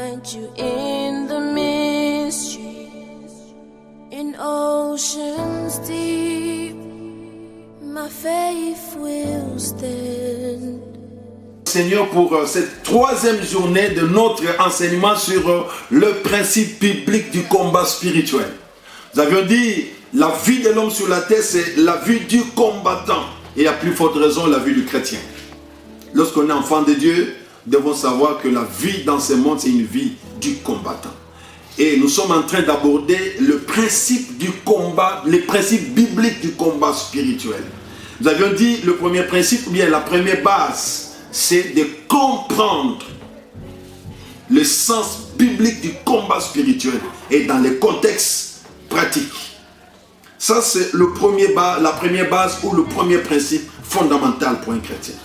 find you in the mystery, in oceans deep, my faith will stand. Seigneur, pour cette troisième journée de notre enseignement sur le principe biblique du combat spirituel. Nous avions dit, la vie de l'homme sur la terre, c'est la vie du combattant. Et à plus forte raison, la vie du chrétien. Lorsqu'on est enfant de Dieu, nous devons savoir que la vie dans ce monde, c'est une vie du combattant. Et nous sommes en train d'aborder le principe du combat, les principes bibliques du combat spirituel. Nous avions dit, le premier principe, ou bien la première base, c'est de comprendre le sens biblique du combat spirituel et dans les contextes pratiques. Ça, c'est la première base ou le premier principe fondamental pour un chrétien.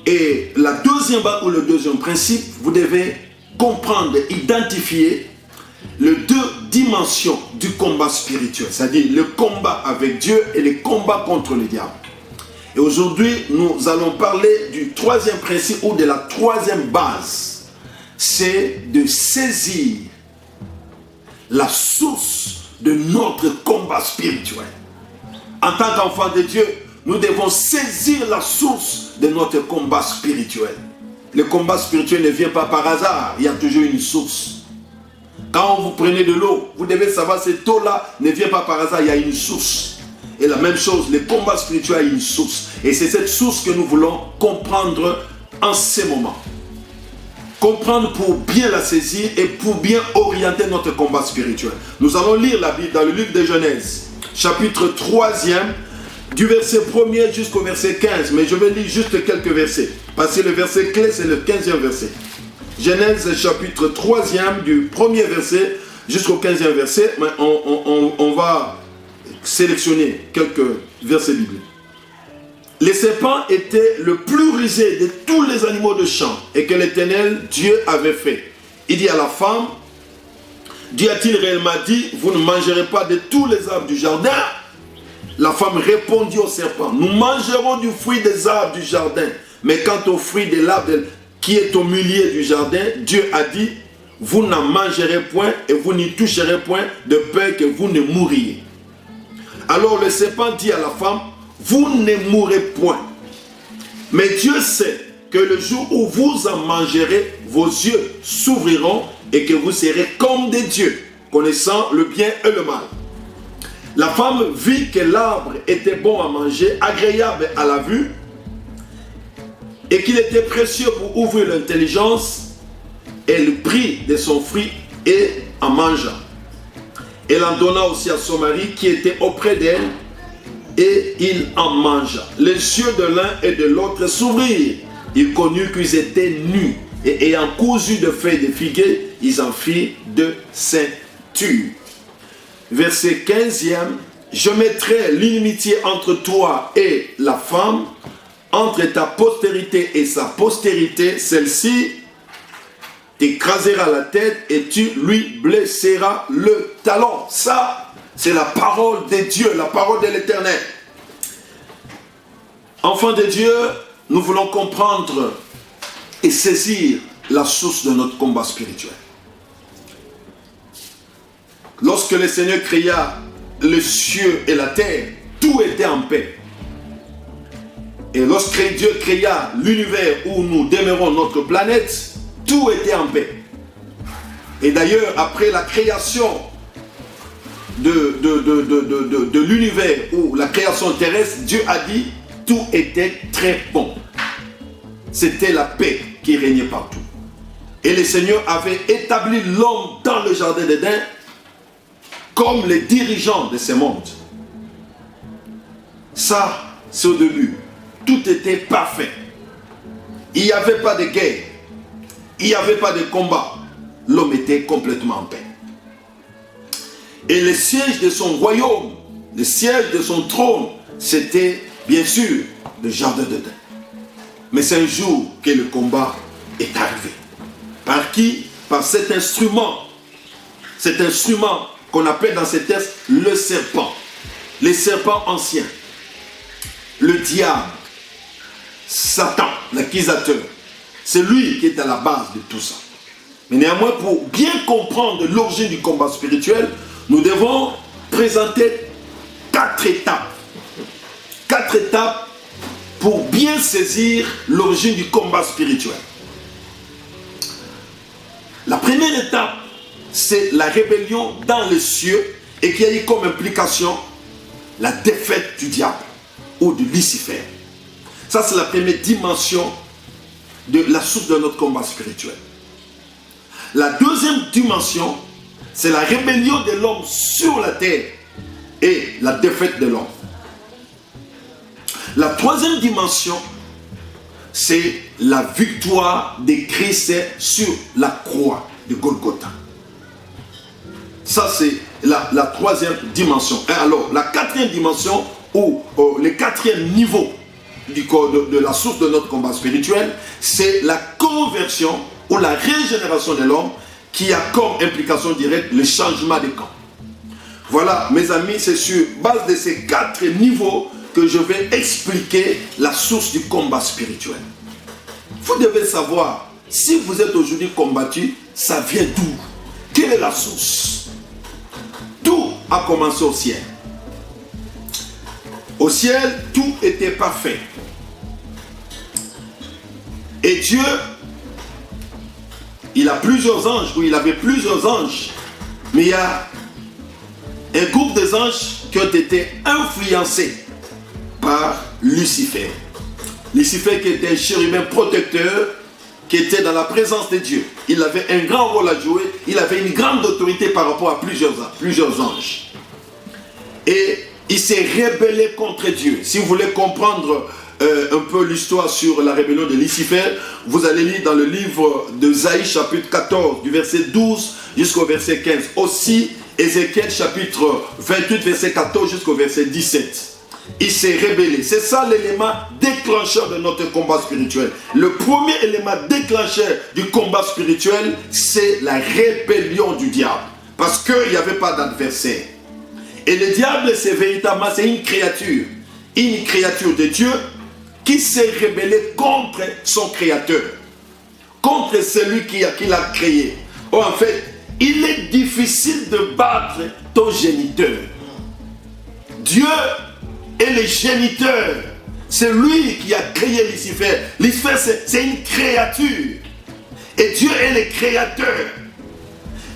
Et la deuxième base ou le deuxième principe, vous devez comprendre, identifier les deux dimensions du combat spirituel, c'est-à-dire le combat avec Dieu et le combat contre le diable. Et aujourd'hui, nous allons parler du troisième principe ou de la troisième base. C'est de saisir la source de notre combat spirituel. En tant qu'enfant de Dieu, nous devons saisir la source de notre combat spirituel. Le combat spirituel ne vient pas par hasard, il y a toujours une source. Quand vous prenez de l'eau, vous devez savoir que cette eau-là ne vient pas par hasard, il y a une source. Et la même chose, le combat spirituel a une source. Et c'est cette source que nous voulons comprendre en ce moment. Comprendre pour bien la saisir et pour bien orienter notre combat spirituel. Nous allons lire la Bible dans le livre de Genèse, chapitre 3e, du verset 1er jusqu'au verset 15. Mais je vais lire juste quelques versets. Parce que le verset clé, c'est le 15e verset. Genèse, chapitre 3e, du 1er verset jusqu'au 15e verset. Mais on va sélectionner quelques versets bibliques. Le serpent était le plus rusé de tous les animaux de champ et que l'Éternel Dieu avait fait. Il dit à la femme, Dieu a-t-il réellement dit, vous ne mangerez pas de tous les arbres du jardin? La femme répondit au serpent, nous mangerons du fruit des arbres du jardin, mais quant au fruit de l'arbre qui est au milieu du jardin, Dieu a dit, vous n'en mangerez point et vous n'y toucherez point de peur que vous ne mouriez. Alors le serpent dit à la femme, vous ne mourrez point. Mais Dieu sait que le jour où vous en mangerez, vos yeux s'ouvriront et que vous serez comme des dieux, connaissant le bien et le mal. La femme vit que l'arbre était bon à manger, agréable à la vue, et qu'il était précieux pour ouvrir l'intelligence. Elle prit de son fruit et en mangea. Elle en donna aussi à son mari qui était auprès d'elle, et il en mangea. Les yeux de l'un et de l'autre s'ouvrirent. Ils connurent qu'ils étaient nus, et ayant cousu de feuilles de figuier, ils en firent de ceintures. Verset 15e, je mettrai l'inimitié entre toi et la femme, entre ta postérité et sa postérité, celle-ci t'écrasera la tête et tu lui blesseras le talon. Ça, c'est la parole de Dieu, la parole de l'Éternel. Enfants de Dieu, nous voulons comprendre et saisir la source de notre combat spirituel. Lorsque le Seigneur créa les cieux et la terre, tout était en paix. Et lorsque Dieu créa l'univers où nous demeurons, notre planète, tout était en paix. Et d'ailleurs, après la création de l'univers ou la création terrestre, Dieu a dit, tout était très bon. C'était la paix qui régnait partout. Et le Seigneur avait établi l'homme dans le jardin d'Éden comme les dirigeants de ce monde. Ça, c'est au début. Tout était parfait. Il n'y avait pas de guerre. Il n'y avait pas de combat. L'homme était complètement en paix. Et le siège de son royaume, le siège de son trône, c'était bien sûr le jardin d'Éden. Mais c'est un jour que le combat est arrivé. Par qui? Par cet instrument. Cet instrument qu'on appelle dans ces textes le serpent. Les serpents anciens. Le diable. Satan, l'accusateur. C'est lui qui est à la base de tout ça. Mais néanmoins, pour bien comprendre l'origine du combat spirituel, nous devons présenter 4 étapes. 4 étapes pour bien saisir l'origine du combat spirituel. La première étape, c'est la rébellion dans les cieux et qui a eu comme implication la défaite du diable ou de Lucifer. Ça, c'est la première dimension de la source de notre combat spirituel. La deuxième dimension, c'est la rébellion de l'homme sur la terre et la défaite de l'homme. La troisième dimension, c'est la victoire de Christ sur la croix de Golgotha. Ça, c'est la troisième dimension. Et alors, la quatrième dimension, ou le quatrième niveau de la source de notre combat spirituel, c'est la conversion ou la régénération de l'homme qui a comme implication directe le changement de camp. Voilà, mes amis, c'est sur base de ces 4 niveaux que je vais expliquer la source du combat spirituel. Vous devez savoir, si vous êtes aujourd'hui combattu, ça vient d'où? Quelle est la source? Tout a commencé au ciel. Au ciel, tout était parfait. Et Dieu, il a plusieurs anges, ou il avait plusieurs anges, mais il y a un groupe des anges qui ont été influencés par Lucifer. Lucifer qui était un chérubin protecteur, qui était dans la présence de Dieu. Il avait un grand rôle à jouer, il avait une grande autorité par rapport à plusieurs anges. Et il s'est rébellé contre Dieu. Si vous voulez comprendre un peu l'histoire sur la rébellion de Lucifer, vous allez lire dans le livre d'Ésaïe chapitre 14, du verset 12 jusqu'au verset 15. Aussi, Ézéchiel chapitre 28, verset 14 jusqu'au verset 17. Il s'est rébellé. C'est ça l'élément déclencheur de notre combat spirituel. Le premier élément déclencheur du combat spirituel, c'est la rébellion du diable. Parce qu'il n'y avait pas d'adversaire. Et le diable, c'est véritablement, c'est une créature de Dieu qui s'est rébellée contre son créateur, contre celui qui l'a créé. Or, en fait, il est difficile de battre ton géniteur. Dieu est le géniteur. C'est lui qui a créé Lucifer. Lucifer, c'est une créature. Et Dieu est le créateur.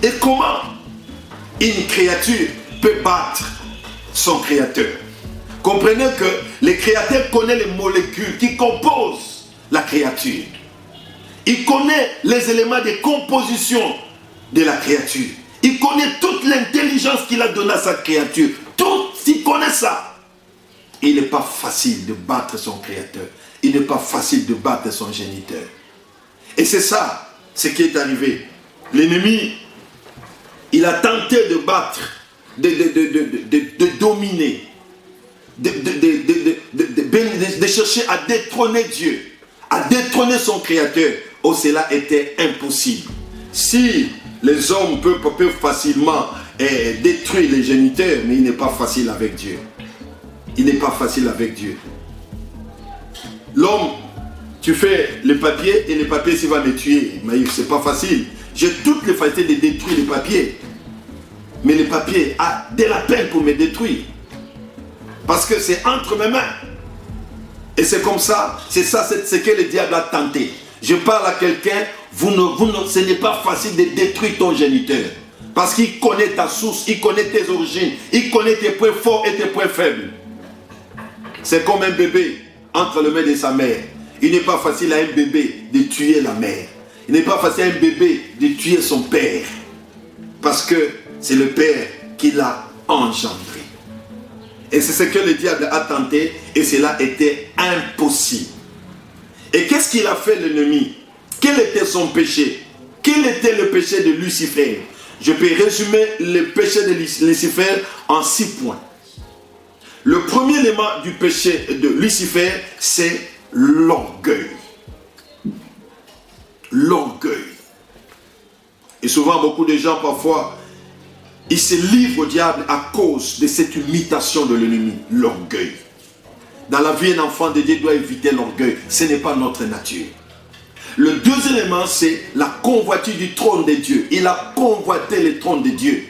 Et comment une créature peut battre son créateur? Comprenez que le créateur connaît les molécules qui composent la créature. Il connaît les éléments de composition de la créature. Il connaît toute l'intelligence qu'il a donnée à sa créature. Tout, il connaît ça. Il n'est pas facile de battre son créateur. Il n'est pas facile de battre son géniteur. Et c'est ça, ce qui est arrivé. L'ennemi, il a tenté de battre, de dominer, de chercher à détrôner Dieu, à détrôner son créateur. Oh, cela était impossible. Si les hommes peuvent facilement détruire les géniteurs, mais il n'est pas facile avec Dieu. Il n'est pas facile avec Dieu. L'homme, tu fais le papier et le papier s'il va me tuer. Mais c'est pas facile. J'ai toutes les facilités de détruire le papier. Mais le papier a de la peine pour me détruire. Parce que c'est entre mes mains. Et c'est comme ça, c'est ce que le diable a tenté. Je parle à quelqu'un, ce n'est pas facile de détruire ton géniteur. Parce qu'il connaît ta source, il connaît tes origines, il connaît tes points forts et tes points faibles. C'est comme un bébé entre les mains de sa mère. Il n'est pas facile à un bébé de tuer la mère. Il n'est pas facile à un bébé de tuer son père. Parce que c'est le père qui l'a engendré. Et c'est ce que le diable a tenté et cela était impossible. Et qu'est-ce qu'il a fait l'ennemi? Quel était son péché? Quel était le péché de Lucifer? Je peux résumer le péché de Lucifer en 6 points. Le premier élément du péché de Lucifer, c'est l'orgueil. L'orgueil. Et souvent, beaucoup de gens, parfois, ils se livrent au diable à cause de cette imitation de l'ennemi, l'orgueil. Dans la vie, un enfant de Dieu doit éviter l'orgueil. Ce n'est pas notre nature. Le deuxième élément, c'est la convoitise du trône de Dieu. Il a convoité le trône de Dieu.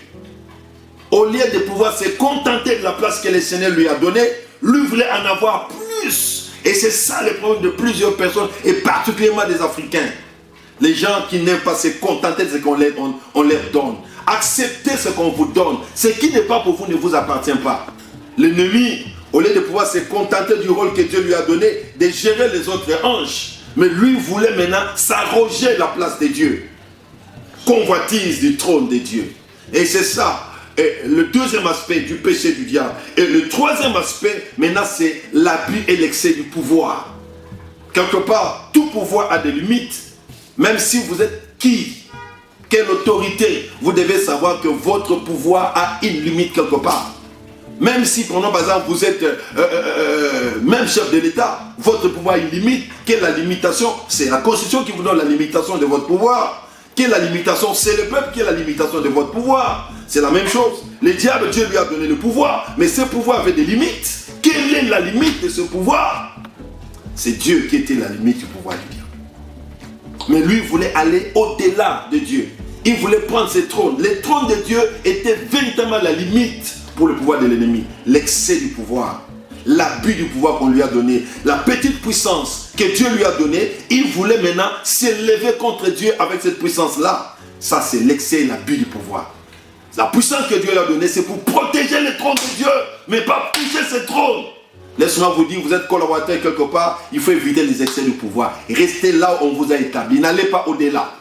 Au lieu de pouvoir se contenter de la place que le Seigneur lui a donnée, lui voulait en avoir plus. Et c'est ça le problème de plusieurs personnes, et particulièrement des Africains. Les gens qui n'aiment pas se contenter de ce qu'on leur donne. Acceptez ce qu'on vous donne. Ce qui n'est pas pour vous ne vous appartient pas. L'ennemi, au lieu de pouvoir se contenter du rôle que Dieu lui a donné, de gérer les autres anges, mais lui voulait maintenant s'arroger la place de Dieu. Convoitise du trône de Dieu. Et c'est ça, le deuxième aspect du péché du diable. Et le troisième aspect, maintenant, c'est l'abus et l'excès du pouvoir. Quelque part, tout pouvoir a des limites. Même si vous êtes qui, quelle autorité, vous devez savoir que votre pouvoir a une limite quelque part. Même si, prenons par exemple, vous êtes même chef de l'État, votre pouvoir a une limite. Quelle est la limitation? C'est la Constitution qui vous donne la limitation de votre pouvoir. Quelle est la limitation? C'est le peuple qui est la limitation de votre pouvoir. C'est la même chose. Le diable, Dieu lui a donné le pouvoir, mais ce pouvoir avait des limites. Quelle est la limite de ce pouvoir? C'est Dieu qui était la limite du pouvoir du diable. Mais lui voulait aller au-delà de Dieu. Il voulait prendre ses trônes. Les trônes de Dieu étaient véritablement la limite pour le pouvoir de l'ennemi. L'excès du pouvoir, l'abus du pouvoir qu'on lui a donné, la petite puissance que Dieu lui a donnée, il voulait maintenant s'élever contre Dieu avec cette puissance-là. Ça, c'est l'excès et l'abus du pouvoir. La puissance que Dieu lui a donnée, c'est pour protéger le trône de Dieu, mais pas toucher ce trône. Laisse-moi vous dire, vous êtes collaborateur quelque part, il faut éviter les excès du pouvoir. Restez là où on vous a établi, n'allez pas au-delà.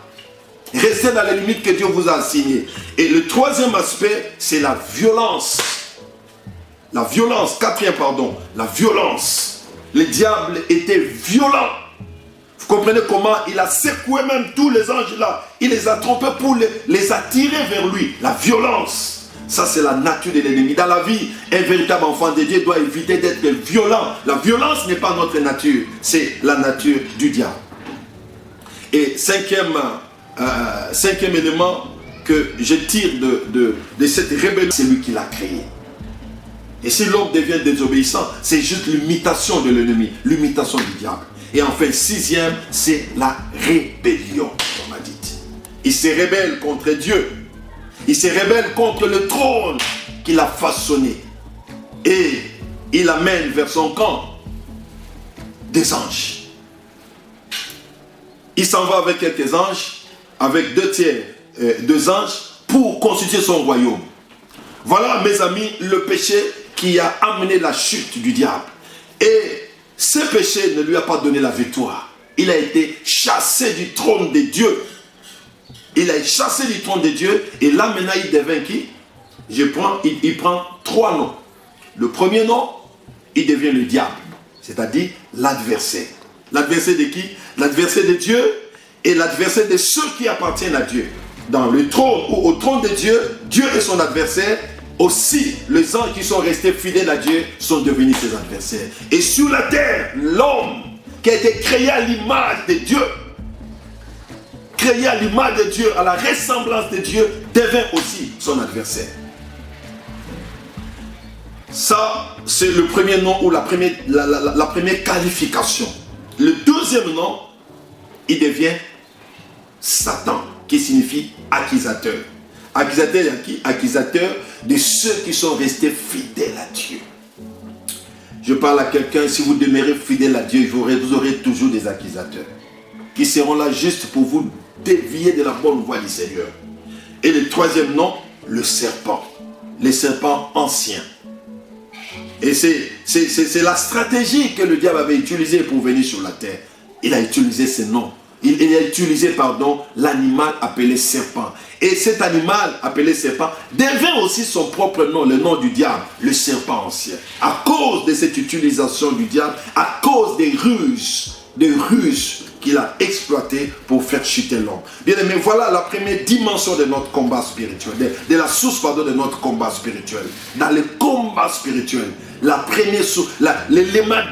Restez dans les limites que Dieu vous a assignées. Et le troisième aspect, c'est la violence. La violence, la violence. Le diable était violent. Vous comprenez comment il a secoué même tous les anges là. Il les a trompés pour les attirer vers lui. La violence. Ça, c'est la nature de l'ennemi. Dans la vie, un véritable enfant de Dieu doit éviter d'être violent. La violence n'est pas notre nature. C'est la nature du diable. Et cinquième élément que je tire de cette rébellion, c'est lui qui l'a créé. Et si l'homme devient désobéissant, c'est juste l'imitation de l'ennemi, l'imitation du diable. Et enfin, sixième, c'est la rébellion, on m'a dit. Il se rébelle contre Dieu. Il se rébelle contre le trône qu'il a façonné. Et il amène vers son camp des anges. Il s'en va avec quelques anges, avec deux anges, pour constituer son royaume. Voilà, mes amis, le péché qui a amené la chute du diable. Et ce péché ne lui a pas donné la victoire. Il a été chassé du trône de Dieu. Il a été chassé du trône de Dieu. Et là, maintenant, il devient qui? Il prend trois noms. Le premier nom, il devient le diable. C'est-à-dire l'adversaire. L'adversaire de qui? L'adversaire de Dieu et l'adversaire de ceux qui appartiennent à Dieu. Dans le trône ou au trône de Dieu, Dieu est son adversaire. Aussi, les anges qui sont restés fidèles à Dieu sont devenus ses adversaires. Et sur la terre, l'homme qui a été créé à l'image de Dieu, créé à l'image de Dieu, à la ressemblance de Dieu, devint aussi son adversaire. Ça, c'est le premier nom ou la première qualification. Le deuxième nom, il devient Satan, qui signifie accusateur. Accusateur à qui? Accusateur de ceux qui sont restés fidèles à Dieu. Je parle à quelqu'un, si vous demeurez fidèle à Dieu, vous aurez toujours des accusateurs qui seront là juste pour vous dévier de la bonne voie du Seigneur. Et le troisième nom, le serpent. Les serpents anciens. Et c'est la stratégie que le diable avait utilisée pour venir sur la terre. Il a utilisé ce nom. Il a utilisé, l'animal appelé serpent. Et cet animal appelé serpent devient aussi son propre nom, le nom du diable, le serpent ancien. À cause de cette utilisation du diable, à cause des ruses qu'il a exploitées pour faire chuter l'homme. Bien aimé, voilà la première dimension de notre combat spirituel, de la source de notre combat spirituel. Dans le combat spirituel, la première source, l'élément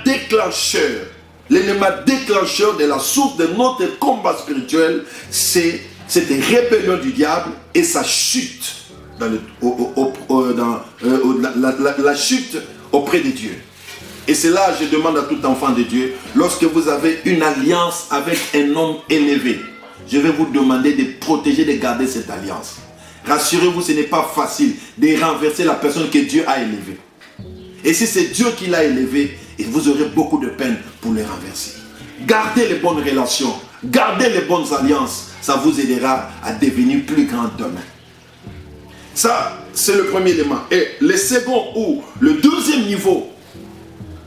déclencheur de la source de notre combat spirituel, c'est cette rébellion du diable et sa chute, la chute auprès de Dieu. Et c'est là, je demande à tout enfant de Dieu, lorsque vous avez une alliance avec un homme élevé, je vais vous demander de protéger, de garder cette alliance. Rassurez-vous, ce n'est pas facile de renverser la personne que Dieu a élevée. Et si c'est Dieu qui l'a élevée, vous aurez beaucoup de peine pour les renverser. Gardez les bonnes relations, gardez les bonnes alliances, ça vous aidera à devenir plus grand demain. Ça, c'est le premier élément. Et le second ou le deuxième niveau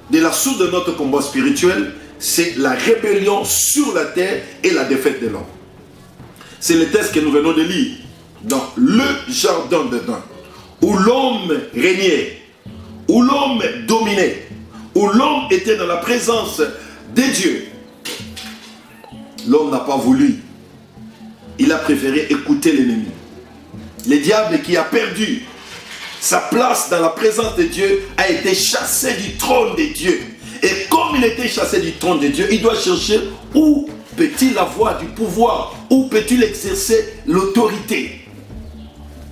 de la source de notre combat spirituel, c'est la rébellion sur la terre et la défaite de l'homme. C'est le texte que nous venons de lire dans le jardin d'Éden, où l'homme régnait, où l'homme dominait, où l'homme était dans la présence de Dieu. L'homme n'a pas voulu. Il a préféré écouter l'ennemi. Le diable qui a perdu sa place dans la présence de Dieu a été chassé du trône de Dieu. Et comme il était chassé du trône de Dieu, il doit chercher où peut-il avoir du pouvoir, où peut-il exercer l'autorité.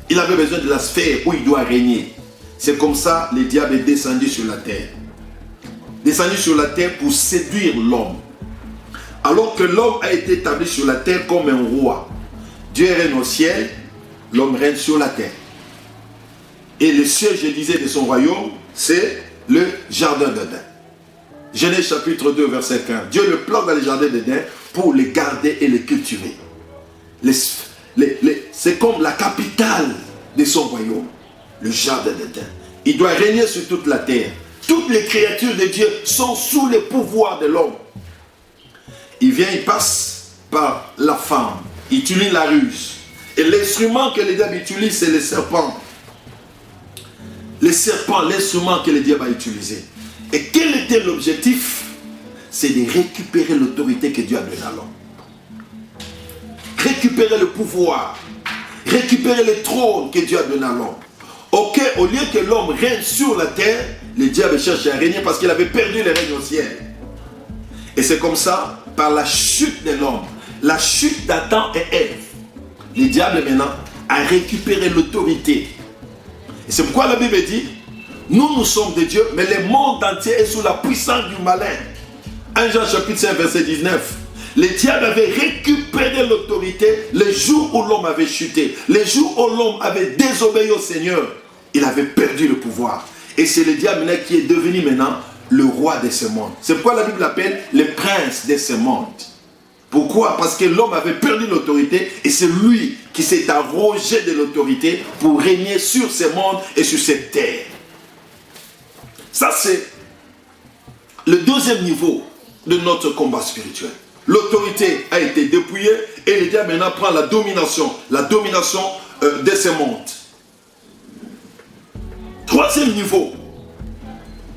Il avait besoin de la sphère où il doit régner. C'est comme ça que le diable est descendu sur la terre. Descendu sur la terre pour séduire l'homme. Alors que l'homme a été établi sur la terre comme un roi. Dieu règne au ciel, l'homme règne sur la terre. Et le siège, je disais, de son royaume, c'est le jardin d'Éden. Genèse chapitre 2, verset 15. Dieu le plante dans le jardin d'Éden pour les garder et les cultiver. C'est comme la capitale de son royaume, le jardin d'Éden. Il doit régner sur toute la terre. Toutes les créatures de Dieu sont sous le pouvoir de l'homme. Il vient, il passe par la femme, il utilise la ruse. Et l'instrument que le diable utilise, c'est le serpent. Le serpent, l'instrument que le diable a utilisé. Et quel était l'objectif? C'est de récupérer l'autorité que Dieu a donnée à l'homme. Récupérer le pouvoir. Récupérer le trône que Dieu a donné à l'homme. Ok, au lieu que l'homme règne sur la terre, le diable cherche à régner parce qu'il avait perdu le règne au ciel. Et c'est comme ça, par la chute de l'homme, la chute d'Adam et Ève, le diable maintenant a récupéré l'autorité. Et c'est pourquoi la Bible dit, nous sommes de Dieu, mais le monde entier est sous la puissance du malin. 1 Jean chapitre 5 verset 19. Le diable avait récupéré l'autorité le jour où l'homme avait chuté. Le jour où l'homme avait désobéi au Seigneur, il avait perdu le pouvoir. Et c'est le diable qui est devenu maintenant le roi de ce monde. C'est pourquoi la Bible l'appelle le prince de ce monde. Pourquoi? Parce que l'homme avait perdu l'autorité et c'est lui qui s'est arrogé de l'autorité pour régner sur ce monde et sur cette terre. Ça, c'est le deuxième niveau de notre combat spirituel. L'autorité a été dépouillée et le diable maintenant prend la domination de ce monde. Troisième niveau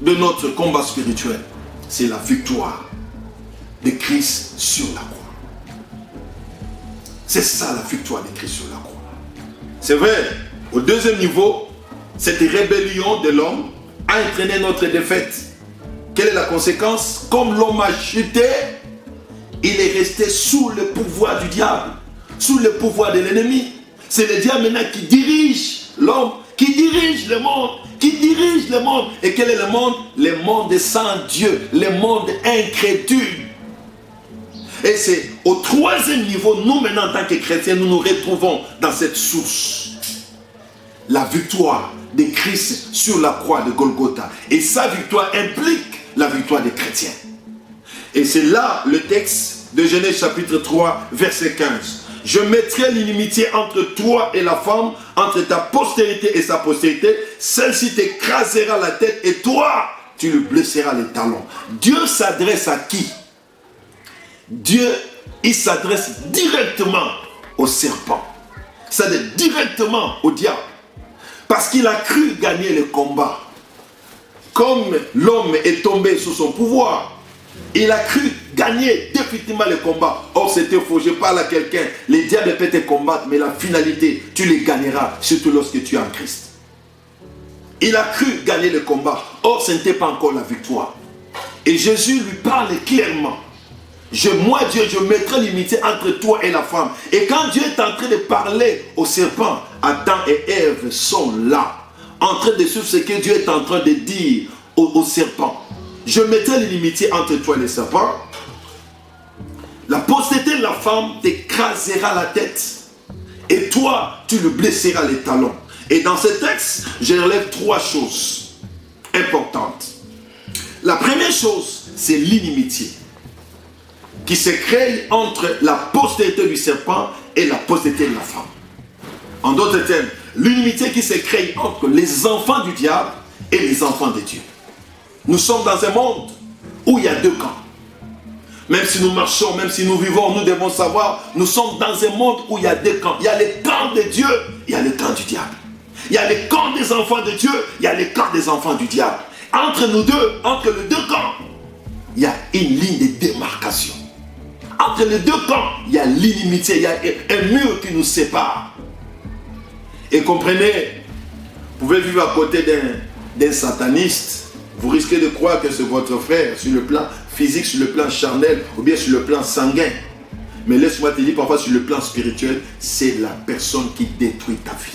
de notre combat spirituel, c'est la victoire de Christ sur la croix. C'est ça la victoire de Christ sur la croix. C'est vrai, au deuxième niveau, cette rébellion de l'homme a entraîné notre défaite. Quelle est la conséquence? Comme l'homme a chuté, il est resté sous le pouvoir du diable, sous le pouvoir de l'ennemi. C'est le diable maintenant qui dirige l'homme, qui dirige le monde, qui dirige le monde. Et quel est le monde? Le monde sans Dieu, le monde incrédule. Et c'est au troisième niveau, nous maintenant en tant que chrétiens, nous nous retrouvons dans cette source. La victoire de Christ sur la croix de Golgotha. Et sa victoire implique la victoire des chrétiens. Et c'est là le texte de Genèse chapitre 3, verset 15. Je mettrai l'inimitié entre toi et la femme, entre ta postérité et sa postérité. Celle-ci t'écrasera la tête et toi, tu lui blesseras les talons. Dieu s'adresse à qui? Dieu, il s'adresse directement au serpent. C'est-à-dire directement au diable. Parce qu'il a cru gagner le combat. Comme l'homme est tombé sous son pouvoir, il a cru gagner définitivement le combat. Or, c'était faux. Je parle à quelqu'un. Les diables peuvent te combattre, mais la finalité, tu les gagneras, surtout lorsque tu es en Christ. Il a cru gagner le combat. Or, ce n'était pas encore la victoire. Et Jésus lui parle clairement. Moi, Dieu, je mettrai l'unité entre toi et la femme. Et quand Dieu est en train de parler au serpent, Adam et Ève sont là, en train de suivre ce que Dieu est en train de dire au serpent. je mettrai l'inimitié entre toi et les serpents. La postérité de la femme t'écrasera la tête. Et toi, tu le blesseras les talons. Et dans ce texte, je relève 3 choses importantes. La première chose, c'est l'inimitié qui se crée entre la postérité du serpent et la postérité de la femme. En d'autres termes, l'inimitié qui se crée entre les enfants du diable et les enfants de Dieu. Nous sommes dans un monde où il y a 2 camps. Même si nous marchons, même si nous vivons, nous devons savoir, nous sommes dans un monde où il y a 2 camps. Il y a le camp de Dieu, il y a le camp du diable. Il y a le camp des enfants de Dieu, il y a le camp des enfants du diable. Entre nous deux, entre les 2 camps, il y a une ligne de démarcation. Entre les 2 camps, il y a l'inimitié, il y a un mur qui nous sépare. Et comprenez, vous pouvez vivre à côté d'un sataniste, vous risquez de croire que c'est votre frère sur le plan physique, sur le plan charnel ou bien sur le plan sanguin. Mais laisse-moi te dire, parfois sur le plan spirituel, c'est la personne qui détruit ta vie.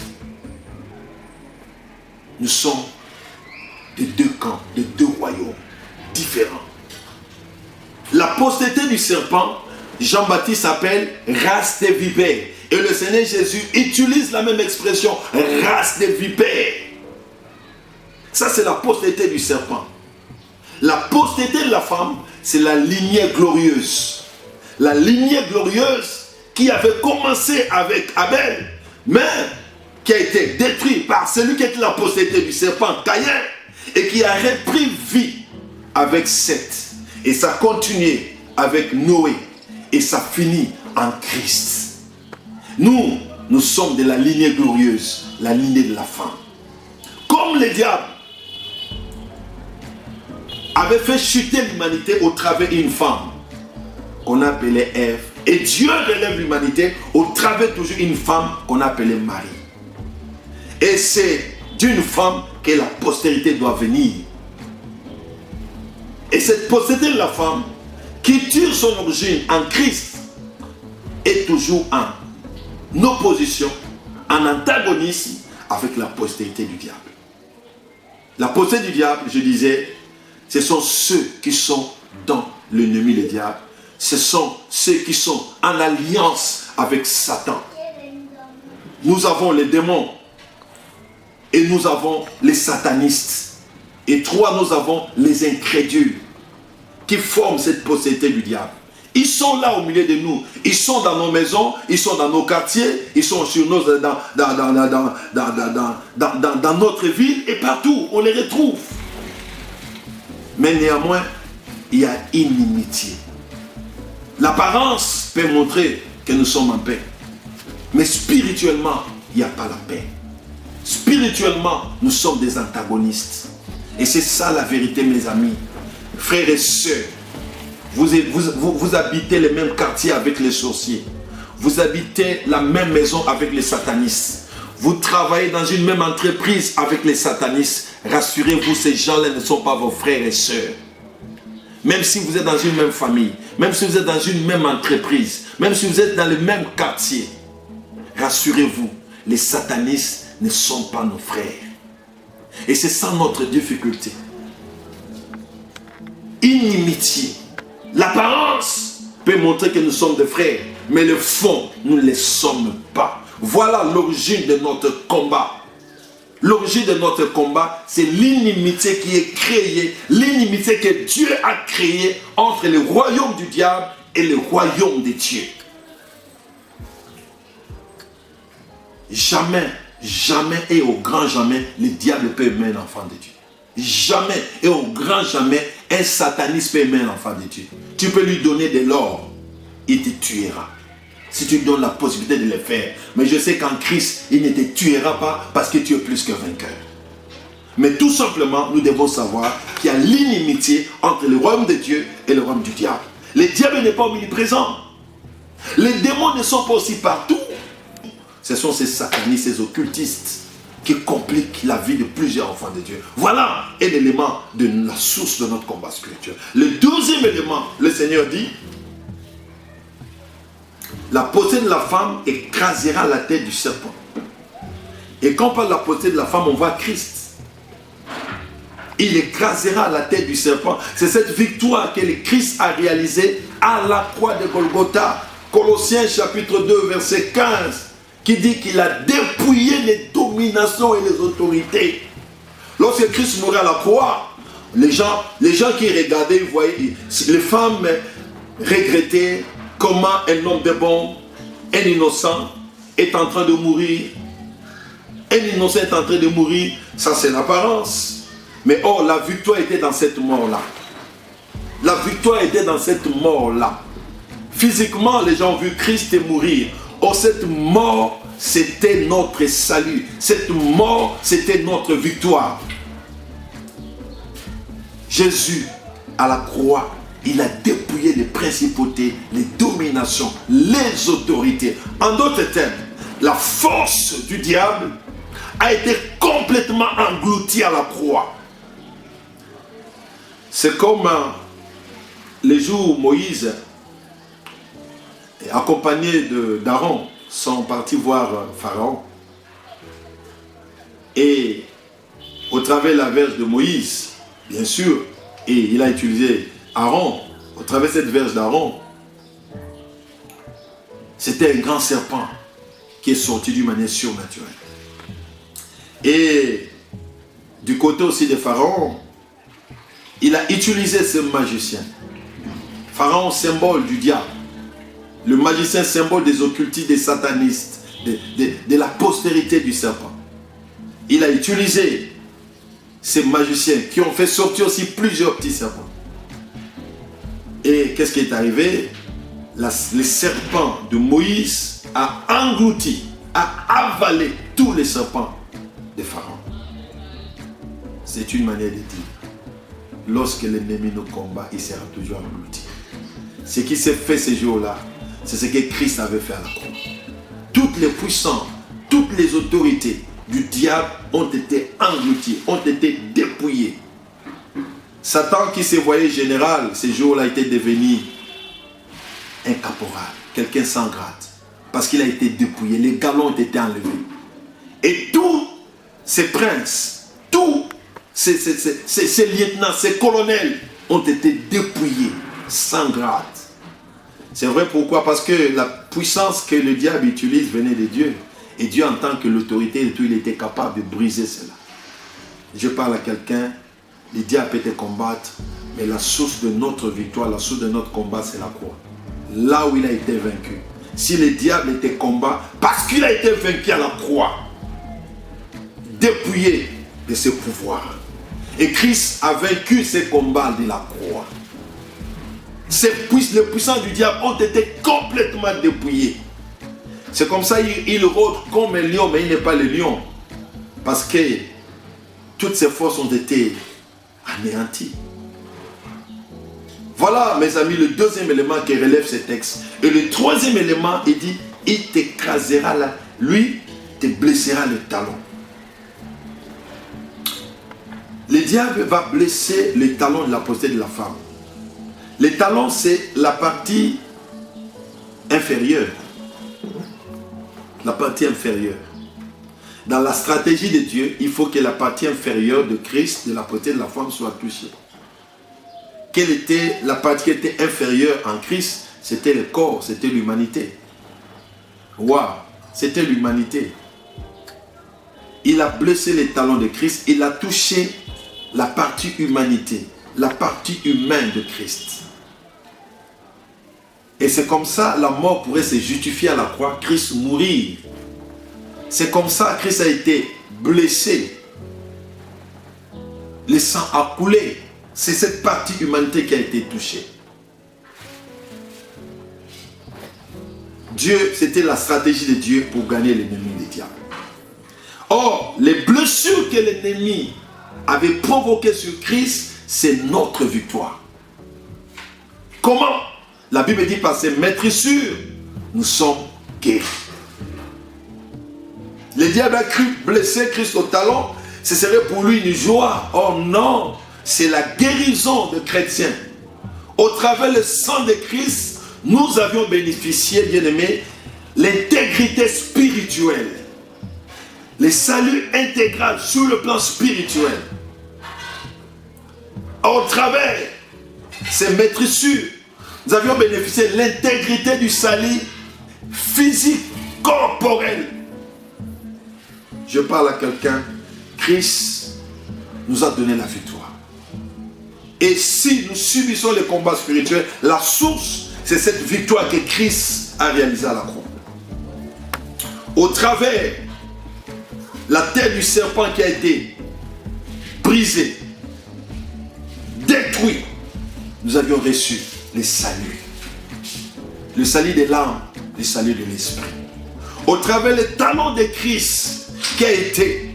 Nous sommes de 2 camps, de 2 royaumes différents. La postérité du serpent, Jean-Baptiste appelle race des vipères. Et le Seigneur Jésus utilise la même expression, race des vipères. Ça, c'est la postérité du serpent. La postérité de la femme, c'est la lignée glorieuse. La lignée glorieuse qui avait commencé avec Abel, mais qui a été détruite par celui qui était la postérité du serpent, Caïn, et qui a repris vie avec Seth. Et ça a continué avec Noé. Et ça finit en Christ. Nous sommes de la lignée glorieuse, la lignée de la femme. Comme le diable avait fait chuter l'humanité au travers d'une femme qu'on appelait Ève. Et Dieu relève l'humanité au travers toujours une femme qu'on appelait Marie. Et c'est d'une femme que la postérité doit venir. Et cette postérité de la femme qui tire son origine en Christ est toujours en opposition, en antagonisme avec la postérité du diable. La postérité du diable, je disais, ce sont ceux qui sont dans l'ennemi, le diable. Ce sont ceux qui sont en alliance avec Satan. Nous avons les démons et nous avons les satanistes. Et 3, nous avons les incrédules qui forment cette postérité du diable. Ils sont là au milieu de nous. Ils sont dans nos maisons, ils sont dans nos quartiers, ils sont sur nos, dans notre ville et partout, on les retrouve. Mais néanmoins, il y a inimitié. L'apparence peut montrer que nous sommes en paix. Mais spirituellement, il n'y a pas la paix. Spirituellement, nous sommes des antagonistes. Et c'est ça la vérité, mes amis. Frères et sœurs, vous habitez le même quartier avec les sorciers. Vous habitez la même maison avec les satanistes. Vous travaillez dans une même entreprise avec les satanistes. Rassurez-vous, ces gens-là ne sont pas vos frères et sœurs. Même si vous êtes dans une même famille, même si vous êtes dans une même entreprise, même si vous êtes dans le même quartier, rassurez-vous, les satanistes ne sont pas nos frères. Et c'est ça notre difficulté. Inimitié. L'apparence peut montrer que nous sommes des frères, mais le fond, nous ne le sommes pas. Voilà l'origine de notre combat. L'origine de notre combat, c'est l'inimitié qui est créée, l'inimitié que Dieu a créée entre le royaume du diable et le royaume de Dieu. Jamais, jamais et au grand jamais, le diable peut aimer l'enfant de Dieu. Jamais et au grand jamais, un sataniste peut aimer l'enfant de Dieu. Tu peux lui donner de l'or, il te tuera. Si tu lui donnes la possibilité de le faire. Mais je sais qu'en Christ, il ne te tuera pas parce que tu es plus que vainqueur. Mais tout simplement, nous devons savoir qu'il y a l'inimitié entre le royaume de Dieu et le royaume du diable. Le diable n'est pas omniprésent. Les démons ne sont pas aussi partout. Ce sont ces satanistes, ces occultistes qui compliquent la vie de plusieurs enfants de Dieu. Voilà un élément de la source de notre combat spirituel. Le deuxième élément, le Seigneur dit, la postérité de la femme écrasera la tête du serpent. Et quand on parle de la postérité de la femme, on voit Christ. il écrasera la tête du serpent. C'est cette victoire que le Christ a réalisée à la croix de Golgotha. Colossiens chapitre 2 verset 15 qui dit qu'il a dépouillé les dominations et les autorités. Lorsque Christ mourait à la croix, les gens qui regardaient, ils voyaient, les femmes regrettaient comment un homme de bon, un innocent est en train de mourir. Un innocent est en train de mourir, ça c'est l'apparence. Mais oh, la victoire était dans cette mort-là. La victoire était dans cette mort-là. Physiquement, les gens ont vu Christ mourir. Oh, cette mort, c'était notre salut. Cette mort, c'était notre victoire. Jésus, à la croix, il a dépouillé les principautés, les dominations, les autorités. En d'autres termes, la force du diable a été complètement engloutie à la croix. C'est comme les jours où Moïse, accompagné d'Aaron, sont partis voir Pharaon. Et au travers de la verge de Moïse, bien sûr, et il a utilisé Aaron, au travers de cette verge d'Aaron, c'était un grand serpent qui est sorti d'une manière surnaturelle. Et du côté aussi de Pharaon, il a utilisé ce magicien. Pharaon, symbole du diable. Le magicien, symbole des occultistes, des satanistes, de la postérité du serpent. Il a utilisé ces magiciens qui ont fait sortir aussi plusieurs petits serpents. Et qu'est-ce qui est arrivé? Le serpent de Moïse a englouti, a avalé tous les serpents de Pharaon. C'est une manière de dire. Lorsque l'ennemi nous combat, il sera toujours englouti. Ce qui s'est fait ces jours-là, c'est ce que Christ avait fait à la croix. Toutes les puissances, toutes les autorités du diable ont été englouties, ont été dépouillées. Satan qui se voyait général, ces jours-là était devenu un caporal, quelqu'un sans grade. Parce qu'il a été dépouillé, les galons ont été enlevés. Et tous ces princes, tous ces lieutenants, ces colonels ont été dépouillés sans grade. C'est vrai pourquoi? Parce que la puissance que le diable utilise venait de Dieu. Et Dieu, en tant que l'autorité et tout, il était capable de briser cela. Je parle à quelqu'un, le diable peut te combattre, mais la source de notre victoire, la source de notre combat, c'est la croix. Là où il a été vaincu. Si le diable était combat, parce qu'il a été vaincu à la croix, dépouillé de ses pouvoirs. Et Christ a vaincu ces combats de la croix. Les puissants du diable ont été complètement dépouillés. C'est comme ça il rôde comme un lion, mais il n'est pas le lion. Parce que toutes ses forces ont été anéanties. Voilà, mes amis, le deuxième élément qui relève ce texte. Et le troisième élément, il dit, il t'écrasera là, lui te blessera le talon. Le diable va blesser le talon de la postérité de la femme. Le talon, c'est la partie inférieure. La partie inférieure. Dans la stratégie de Dieu, il faut que la partie inférieure de Christ, de la postérité de la femme, soit touchée. Quelle était la partie qui était inférieure en Christ? C'était le corps, c'était l'humanité. Waouh, c'était l'humanité. Il a blessé les talons de Christ, il a touché la partie humanité, la partie humaine de Christ. Et c'est comme ça la mort pourrait se justifier à la croix, Christ mourir. C'est comme ça Christ a été blessé. Le sang a coulé. C'est cette partie humanité qui a été touchée. Dieu, c'était la stratégie de Dieu pour gagner l'ennemi des diables. Or, les blessures que l'ennemi avait provoquées sur Christ, c'est notre victoire. Comment? La Bible dit par ses maîtrissures, nous sommes guéris. Le diable a cru blesser Christ au talon, ce serait pour lui une joie. Oh non, c'est la guérison de chrétiens. Au travers du sang de Christ, nous avions bénéficié, bien-aimés, l'intégrité spirituelle. Le salut intégral sur le plan spirituel. Au travers ces maîtrisures, nous avions bénéficié de l'intégrité du salut physique, corporel. Je parle à quelqu'un, Christ nous a donné la victoire. Et si nous subissons les combats spirituels, la source, c'est cette victoire que Christ a réalisée à la croix. Au travers la tête du serpent qui a été brisée, détruit, nous avions reçu les saluts. Le salut de l'âme, le salut de l'esprit. Au travers le talon de Christ qui a été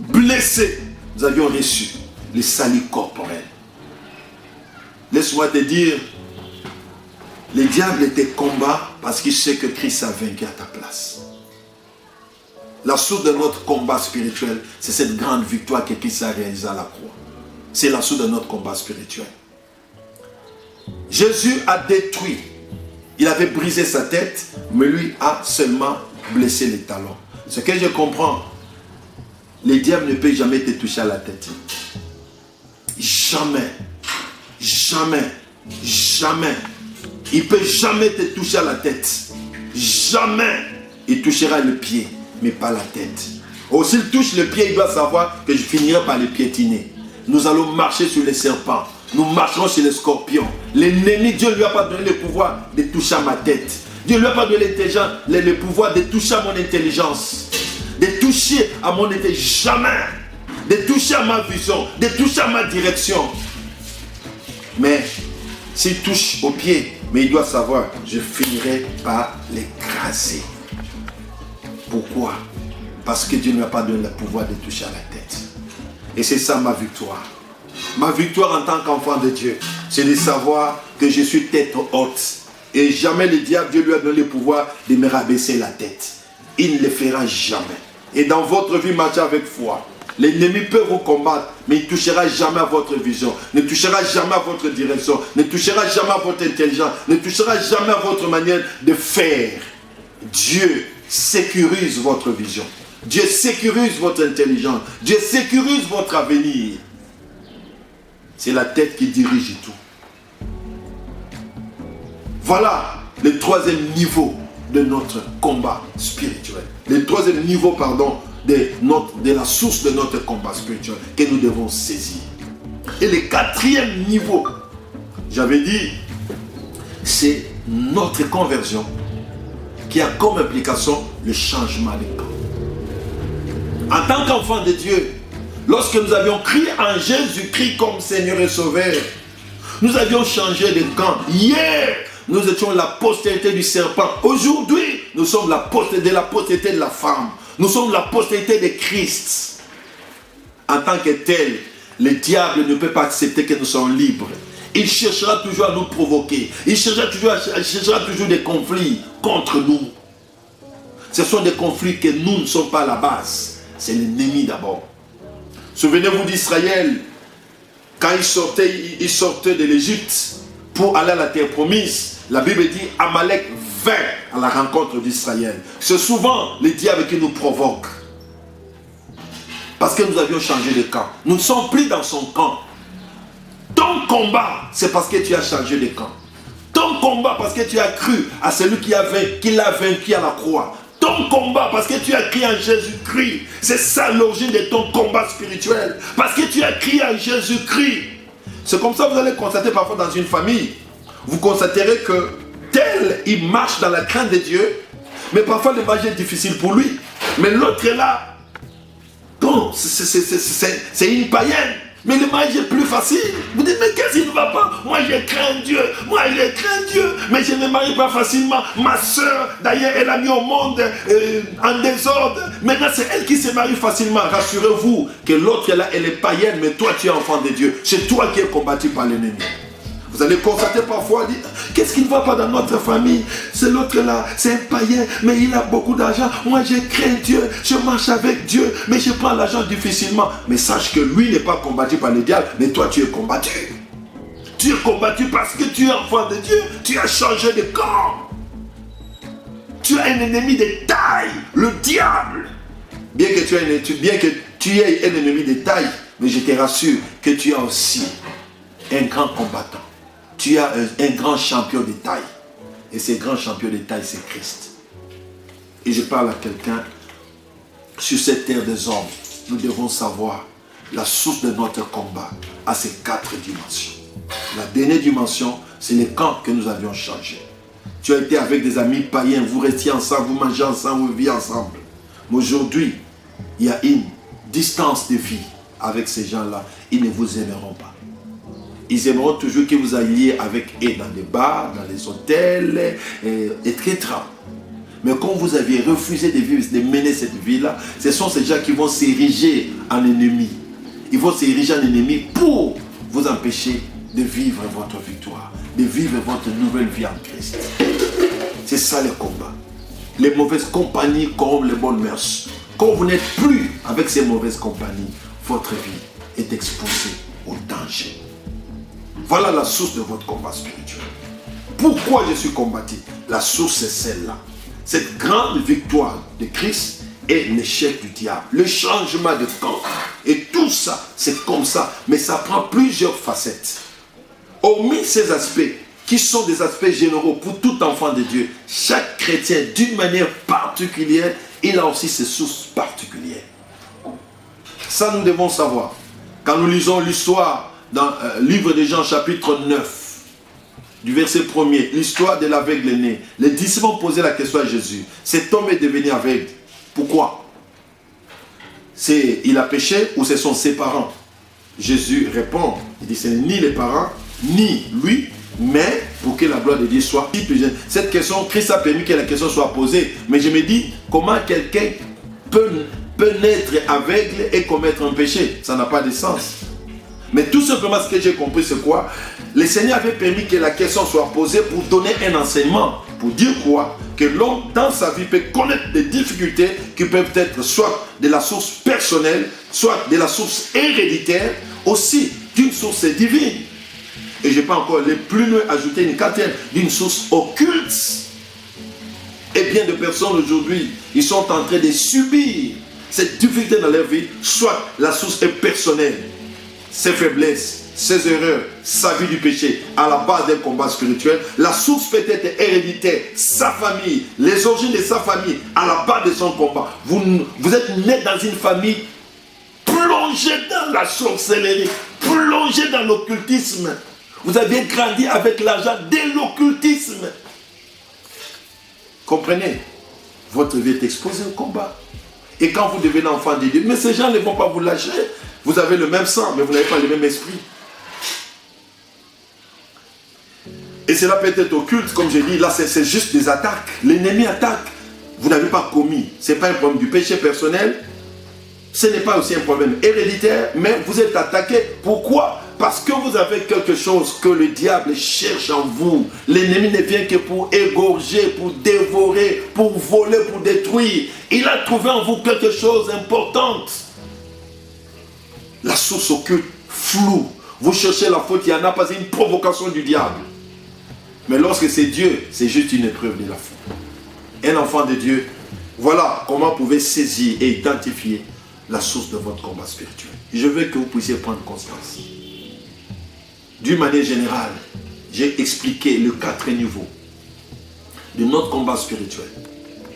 blessé, nous avions reçu le salut corporel. Laisse-moi te dire, le diable te combat parce qu'il sait que Christ a vaincu à ta place. La source de notre combat spirituel, c'est cette grande victoire que Christ a réalisée à la croix. C'est la source de notre combat spirituel. Jésus a détruit. Il avait brisé sa tête, mais lui a seulement blessé les talons. Ce que je comprends, le diable ne peut jamais te toucher à la tête. Jamais. Jamais. Jamais. Il ne peut jamais te toucher à la tête. Jamais. Il touchera le pied, mais pas la tête. Ou s'il touche le pied, il doit savoir que je finirai par le piétiner. Nous allons marcher sur les serpents. Nous marcherons sur les scorpions. L'ennemi, Dieu ne lui a pas donné le pouvoir de toucher à ma tête. Dieu ne lui a pas donné le pouvoir de toucher à mon intelligence. De toucher à mon intelligence. Jamais. De toucher à ma vision. De toucher à ma direction. Mais s'il touche au pied, mais il doit savoir, je finirai par l'écraser. Pourquoi? Parce que Dieu ne lui a pas donné le pouvoir de toucher à la tête. Et c'est ça ma victoire. Ma victoire en tant qu'enfant de Dieu, c'est de savoir que je suis tête haute. Et jamais le diable, Dieu lui a donné le pouvoir de me rabaisser la tête. Il ne le fera jamais. Et dans votre vie, marchez avec foi. L'ennemi peut vous combattre, mais il ne touchera jamais à votre vision, ne touchera jamais à votre direction, ne touchera jamais à votre intelligence, ne touchera jamais à votre manière de faire. Dieu sécurise votre vision. Dieu sécurise votre intelligence. Dieu sécurise votre avenir. C'est la tête qui dirige tout. Voilà le troisième niveau de notre combat spirituel. Le troisième niveau, de la source de notre combat spirituel que nous devons saisir. Et le quatrième niveau, j'avais dit, c'est notre conversion qui a comme implication le changement de camp. En tant qu'enfant de Dieu, lorsque nous avions crié en Jésus-Christ comme Seigneur et Sauveur, nous avions changé de camp. Hier, nous étions la postérité du serpent. Aujourd'hui, nous sommes la postérité de la femme. Nous sommes la postérité de Christ. En tant que tel, le diable ne peut pas accepter que nous soyons libres. Il cherchera toujours à nous provoquer. Il cherchera toujours des conflits contre nous. Ce sont des conflits que nous ne sommes pas à la base. C'est l'ennemi d'abord. Souvenez-vous d'Israël, quand il sortait de l'Égypte pour aller à la terre promise. La Bible dit Amalek vint à la rencontre d'Israël. C'est souvent le diable qui nous provoque. Parce que nous avions changé de camp. Nous ne sommes plus dans son camp. Ton combat, c'est parce que tu as changé de camp. Ton combat, parce que tu as cru à celui qui l'a vaincu à la croix. Ton combat, parce que tu as crié en Jésus-Christ. C'est ça l'origine de ton combat spirituel. Parce que tu as crié en Jésus-Christ. C'est comme ça que vous allez constater parfois dans une famille. Vous constaterez que tel, il marche dans la crainte de Dieu, mais parfois le mariage est difficile pour lui. Mais l'autre est là. Bon, c'est une païenne, mais le mariage est plus facile. Vous dites, mais qu'est-ce qui ne va pas? Moi, je crains Dieu. Mais je ne marie pas facilement. Ma soeur, d'ailleurs, elle a mis au monde en désordre. Maintenant, c'est elle qui se marie facilement. Rassurez-vous que l'autre est là, elle est païenne, mais toi, tu es enfant de Dieu. C'est toi qui es combattu par l'ennemi. Vous allez constater parfois, dire, qu'est-ce qui ne va pas dans notre famille? C'est l'autre là, c'est un païen, mais il a beaucoup d'argent. Moi, je crains Dieu, je marche avec Dieu, mais je prends l'argent difficilement. Mais sache que lui n'est pas combattu par le diable, mais toi, tu es combattu. Tu es combattu parce que tu es enfant de Dieu, tu as changé de camp. Tu as un ennemi de taille, le diable. Bien que tu aies un ennemi de taille, mais je te rassure que tu as aussi un grand combattant. Tu as un grand champion de taille. Et ce grand champion de taille, c'est Christ. Et je parle à quelqu'un, sur cette terre des hommes, nous devons savoir la source de notre combat à ces 4 dimensions. La dernière dimension, c'est les camps que nous avions changés. Tu as été avec des amis païens, vous restiez ensemble, vous mangez ensemble, vous vivez ensemble. Mais aujourd'hui, il y a une distance de vie avec ces gens-là. Ils ne vous aimeront pas. Ils aimeront toujours que vous alliez avec eux dans les bars, dans les hôtels, etc. Mais quand vous aviez refusé de vivre, de mener cette vie-là, ce sont ces gens qui vont s'ériger en ennemis. Ils vont s'ériger en ennemis pour vous empêcher de vivre votre victoire, de vivre votre nouvelle vie en Christ. C'est ça le combat. Les mauvaises compagnies corrompent les bonnes mœurs. Quand vous n'êtes plus avec ces mauvaises compagnies, votre vie est exposée au danger. Voilà la source de votre combat spirituel. Pourquoi je suis combattu? La source c'est celle-là. Cette grande victoire de Christ est l'échec du diable, le changement de camp. Et tout ça, c'est comme ça, mais ça prend plusieurs facettes. Hormis ces aspects, qui sont des aspects généraux pour tout enfant de Dieu, chaque chrétien, d'une manière particulière, il a aussi ses sources particulières. Ça, nous devons savoir. Quand nous lisons l'histoire dans le livre de Jean, chapitre 9, du verset 1er, l'histoire de l'aveugle né. Les disciples ont posé la question à Jésus. Cet homme est devenu aveugle. Pourquoi? Il a péché ou ce sont ses parents? Jésus répond. Il dit ce n'est ni les parents, ni lui, mais pour que la gloire de Dieu soit plus. Cette question, Christ a permis que la question soit posée. Mais je me dis, comment quelqu'un peut naître aveugle et commettre un péché? Ça n'a pas de sens. Mais tout simplement, ce que j'ai compris, c'est quoi? Le Seigneur avait permis que la question soit posée pour donner un enseignement. Pour dire quoi? Que l'homme, dans sa vie, peut connaître des difficultés qui peuvent être soit de la source personnelle, soit de la source héréditaire, aussi d'une source divine. Et je peux encore les plus loin ajouter une quatrième, d'une source occulte. Et bien de personnes aujourd'hui, ils sont en train de subir cette difficulté dans leur vie, soit la source est personnelle, ses faiblesses, ses erreurs, sa vie du péché, à la base d'un combat spirituel. La source peut être héréditaire, sa famille, les origines de sa famille, à la base de son combat. Vous êtes né dans une famille plongée dans la sorcellerie, plongée dans l'occultisme. Vous avez grandi avec l'argent de l'occultisme. Comprenez? Votre vie est exposée au combat. Et quand vous devenez enfant de Dieu, mais ces gens ne vont pas vous lâcher. Vous avez le même sang, mais vous n'avez pas le même esprit. Et cela peut être occulte, comme je dis, là c'est juste des attaques. L'ennemi attaque. Vous n'avez pas commis. Ce n'est pas un problème du péché personnel. Ce n'est pas aussi un problème héréditaire, mais vous êtes attaqué. Pourquoi? Parce que vous avez quelque chose que le diable cherche en vous. L'ennemi ne vient que pour égorger, pour dévorer, pour voler, pour détruire. Il a trouvé en vous quelque chose d'important. La source occulte, floue. Vous cherchez la faute, il y en a pas, c'est une provocation du diable. Mais lorsque c'est Dieu, c'est juste une épreuve de la foi. Un enfant de Dieu, voilà comment vous pouvez saisir et identifier la source de votre combat spirituel. Je veux que vous puissiez prendre conscience. D'une manière générale, j'ai expliqué le 4 niveaux de notre combat spirituel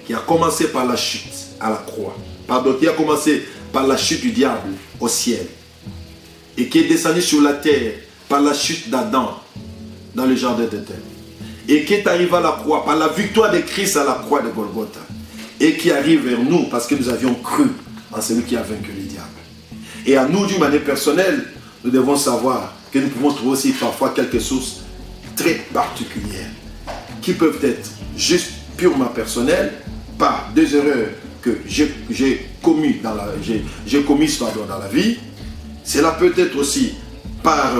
qui a commencé par la chute à la croix. Pardon, qui a commencé par la chute du diable au ciel et qui est descendu sur la terre par la chute d'Adam dans le jardin d'Éden et qui est arrivé à la croix par la victoire de Christ à la croix de Golgotha et qui arrive vers nous parce que nous avions cru en celui qui a vaincu le diable. Et à nous, d'une manière personnelle, nous devons savoir que nous pouvons trouver aussi parfois quelques sources très particulières qui peuvent être juste purement personnelles par des erreurs que j'ai commises dans la vie. Cela peut être aussi par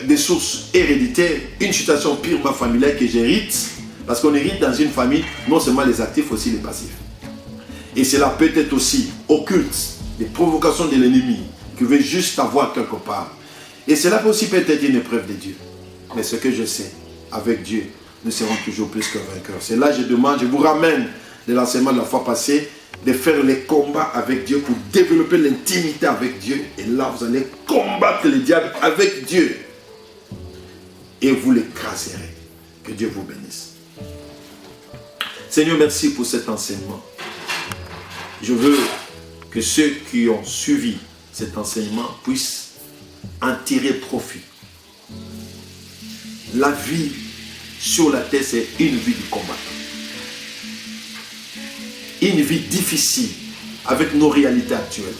des sources héréditaires, une situation purement familiale que j'hérite, parce qu'on hérite dans une famille non seulement les actifs, aussi les passifs. Et cela peut être aussi occulte, des provocations de l'ennemi qui veut juste avoir quelque part. Et cela peut aussi être une épreuve de Dieu. Mais ce que je sais, avec Dieu, nous serons toujours plus que vainqueurs. C'est là que je vous ramène de l'enseignement de la fois passée, de faire les combats avec Dieu pour développer l'intimité avec Dieu. Et là, vous allez combattre le diable avec Dieu. et vous l'écraserez. Que Dieu vous bénisse. Seigneur, merci pour cet enseignement. Je veux que ceux qui ont suivi cet enseignement puissent en tirer profit. La vie sur la terre, c'est une vie du combattant. Une vie difficile avec nos réalités actuelles.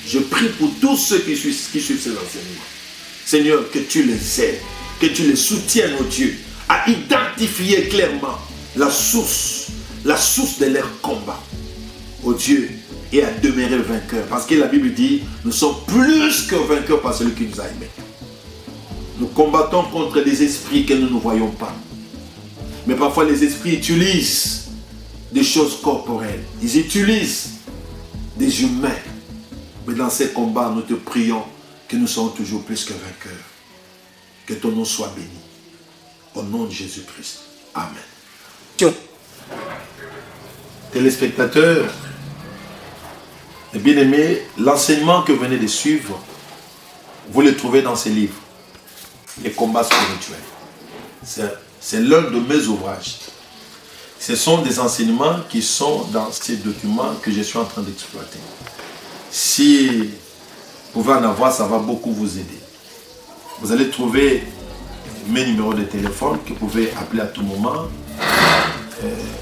Je prie pour tous ceux qui suivent ces enseignements. Seigneur, que tu les aides, que tu les soutiennes, oh Dieu, à identifier clairement la source de leur combat, oh Dieu, et à demeurer vainqueur. Parce que la Bible dit, nous sommes plus que vainqueurs par celui qui nous a aimés. Nous combattons contre des esprits que nous ne voyons pas. Mais parfois les esprits utilisent des choses corporelles. Ils utilisent des humains. Mais dans ces combats, nous te prions que nous serons toujours plus que vainqueurs. Que ton nom soit béni. Au nom de Jésus-Christ. Amen. Téléspectateurs, et bien-aimés, l'enseignement que vous venez de suivre, vous le trouvez dans ces livres. Les combats spirituels. C'est l'un de mes ouvrages. Ce sont des enseignements qui sont dans ces documents que je suis en train d'exploiter. Si vous pouvez en avoir, ça va beaucoup vous aider. Vous allez trouver mes numéros de téléphone que vous pouvez appeler à tout moment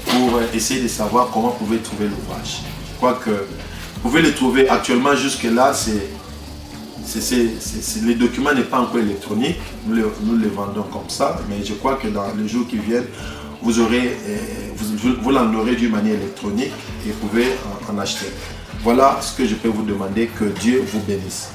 pour essayer de savoir comment vous pouvez trouver l'ouvrage. Je crois que vous pouvez le trouver actuellement jusque-là. Les documents n'est pas encore électronique. Nous les vendons comme ça. Mais je crois que dans les jours qui viennent, vous l'en aurez d'une manière électronique et vous pouvez en acheter. Voilà ce que je peux vous demander. Que Dieu vous bénisse.